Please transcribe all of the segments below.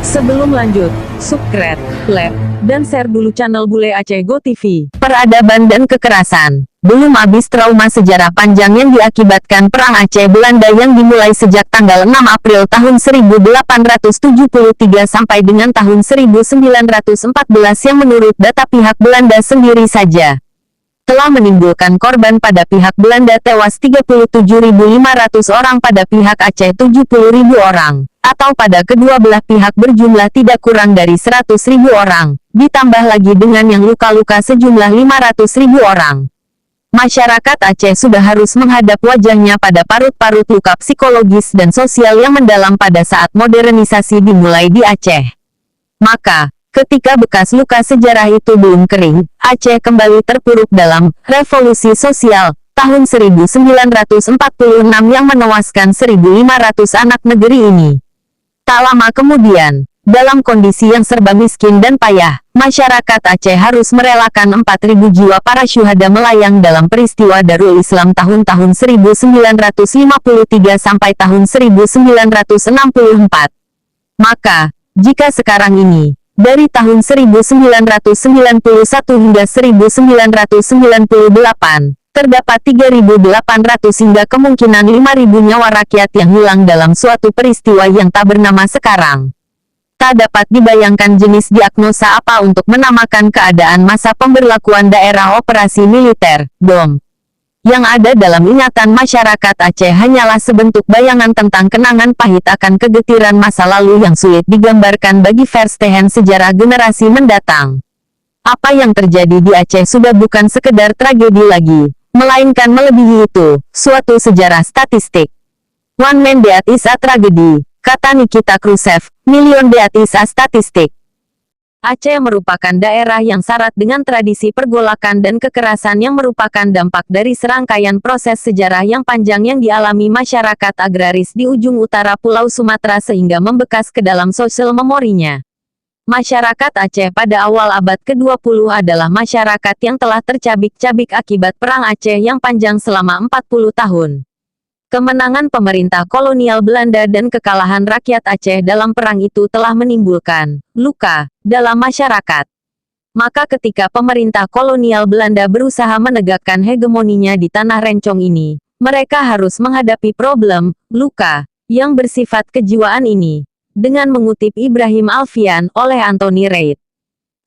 Sebelum lanjut, subscribe, like, dan share dulu channel Bule Aceh Go TV. Peradaban dan kekerasan. Belum habis trauma sejarah panjang yang diakibatkan Perang Aceh Belanda yang dimulai sejak tanggal 6 April tahun 1873 sampai dengan tahun 1914 yang menurut data pihak Belanda sendiri saja telah menimbulkan korban pada pihak Belanda tewas 37.500 orang, pada pihak Aceh 70.000 orang, atau pada kedua belah pihak berjumlah tidak kurang dari 100.000 orang, ditambah lagi dengan yang luka-luka sejumlah 500.000 orang. Masyarakat Aceh sudah harus menghadap wajahnya pada parut-parut luka psikologis dan sosial yang mendalam pada saat modernisasi dimulai di Aceh. Maka, ketika bekas luka sejarah itu belum kering, Aceh kembali terpuruk dalam revolusi sosial tahun 1946 yang menewaskan 1.500 anak negeri ini. Tak lama kemudian, dalam kondisi yang serba miskin dan payah, masyarakat Aceh harus merelakan 4.000 jiwa para syuhada melayang dalam peristiwa Darul Islam tahun-tahun 1953 sampai tahun 1964. Maka, jika sekarang ini, dari tahun 1991 hingga 1998, terdapat 3.800 hingga kemungkinan 5.000 nyawa rakyat yang hilang dalam suatu peristiwa yang tak bernama sekarang. Tak dapat dibayangkan jenis diagnosa apa untuk menamakan keadaan masa pemberlakuan daerah operasi militer, DOM. Yang ada dalam ingatan masyarakat Aceh hanyalah sebentuk bayangan tentang kenangan pahit akan kegetiran masa lalu yang sulit digambarkan bagi verstehen sejarah generasi mendatang. Apa yang terjadi di Aceh sudah bukan sekedar tragedi lagi, melainkan melebihi itu, suatu sejarah statistik. One man death is a tragedy, kata Nikita Khrushchev, million death is a statistic. Aceh merupakan daerah yang syarat dengan tradisi pergolakan dan kekerasan yang merupakan dampak dari serangkaian proses sejarah yang panjang yang dialami masyarakat agraris di ujung utara Pulau Sumatera sehingga membekas ke dalam sosial memorinya. Masyarakat Aceh pada awal abad ke-20 adalah masyarakat yang telah tercabik-cabik akibat Perang Aceh yang panjang selama 40 tahun. Kemenangan pemerintah kolonial Belanda dan kekalahan rakyat Aceh dalam perang itu telah menimbulkan luka dalam masyarakat. Maka ketika pemerintah kolonial Belanda berusaha menegakkan hegemoninya di tanah rencong ini, mereka harus menghadapi problem luka yang bersifat kejiwaan ini. Dengan mengutip Ibrahim Alfian oleh Anthony Reid,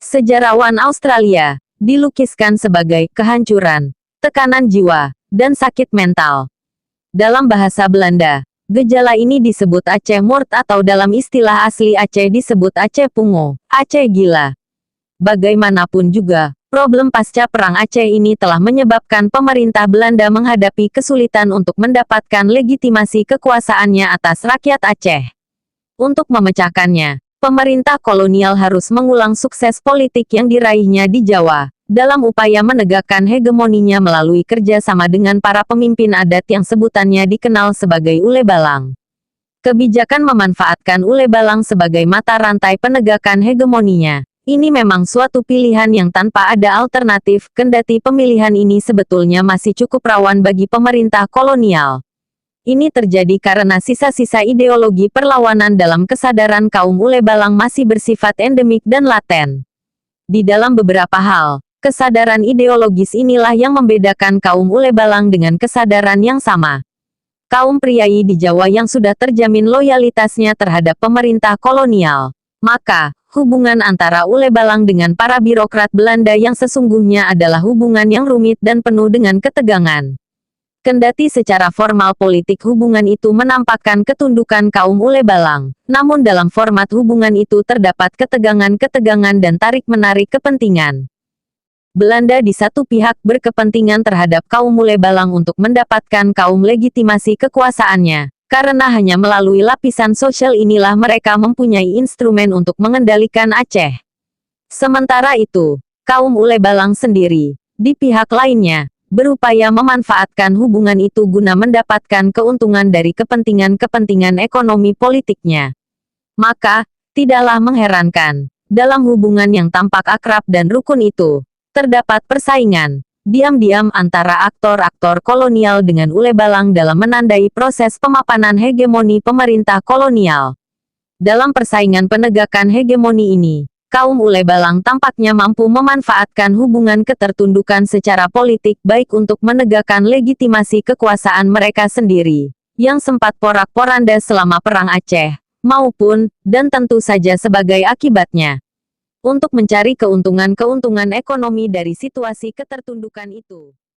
sejarawan Australia, dilukiskan sebagai kehancuran, tekanan jiwa, dan sakit mental. Dalam bahasa Belanda, gejala ini disebut Aceh Moord atau dalam istilah asli Aceh disebut Aceh Pungo, Aceh gila. Bagaimanapun juga, problem pasca Perang Aceh ini telah menyebabkan pemerintah Belanda menghadapi kesulitan untuk mendapatkan legitimasi kekuasaannya atas rakyat Aceh. Untuk memecahkannya, pemerintah kolonial harus mengulang sukses politik yang diraihnya di Jawa, dalam upaya menegakkan hegemoninya melalui kerja sama dengan para pemimpin adat yang sebutannya dikenal sebagai Ule Balang. Kebijakan memanfaatkan Ule Balang sebagai mata rantai penegakan hegemoninya. Ini memang suatu pilihan yang tanpa ada alternatif, kendati pemilihan ini sebetulnya masih cukup rawan bagi pemerintah kolonial. Ini terjadi karena sisa-sisa ideologi perlawanan dalam kesadaran kaum Ule Balang masih bersifat endemik dan laten. Di dalam beberapa hal, kesadaran ideologis inilah yang membedakan kaum Ule Balang dengan kesadaran yang sama. Kaum priai di Jawa yang sudah terjamin loyalitasnya terhadap pemerintah kolonial. Maka, hubungan antara Ule Balang dengan para birokrat Belanda yang sesungguhnya adalah hubungan yang rumit dan penuh dengan ketegangan. Kendati secara formal politik hubungan itu menampakkan ketundukan kaum Ule Balang, namun dalam format hubungan itu terdapat ketegangan-ketegangan dan tarik-menarik kepentingan. Belanda di satu pihak berkepentingan terhadap kaum Ule Balang untuk mendapatkan kaum legitimasi kekuasaannya, karena hanya melalui lapisan sosial inilah mereka mempunyai instrumen untuk mengendalikan Aceh. Sementara itu, kaum Ule Balang sendiri, di pihak lainnya, berupaya memanfaatkan hubungan itu guna mendapatkan keuntungan dari kepentingan-kepentingan ekonomi politiknya. Maka, tidaklah mengherankan, dalam hubungan yang tampak akrab dan rukun itu, terdapat persaingan, diam-diam antara aktor-aktor kolonial dengan Ule Balang dalam menandai proses pemapanan hegemoni pemerintah kolonial. Dalam persaingan penegakan hegemoni ini, kaum Ule Balang tampaknya mampu memanfaatkan hubungan ketertundukan secara politik baik untuk menegakkan legitimasi kekuasaan mereka sendiri, yang sempat porak-poranda selama Perang Aceh, maupun, dan tentu saja sebagai akibatnya, untuk mencari keuntungan-keuntungan ekonomi dari situasi ketertundukan itu.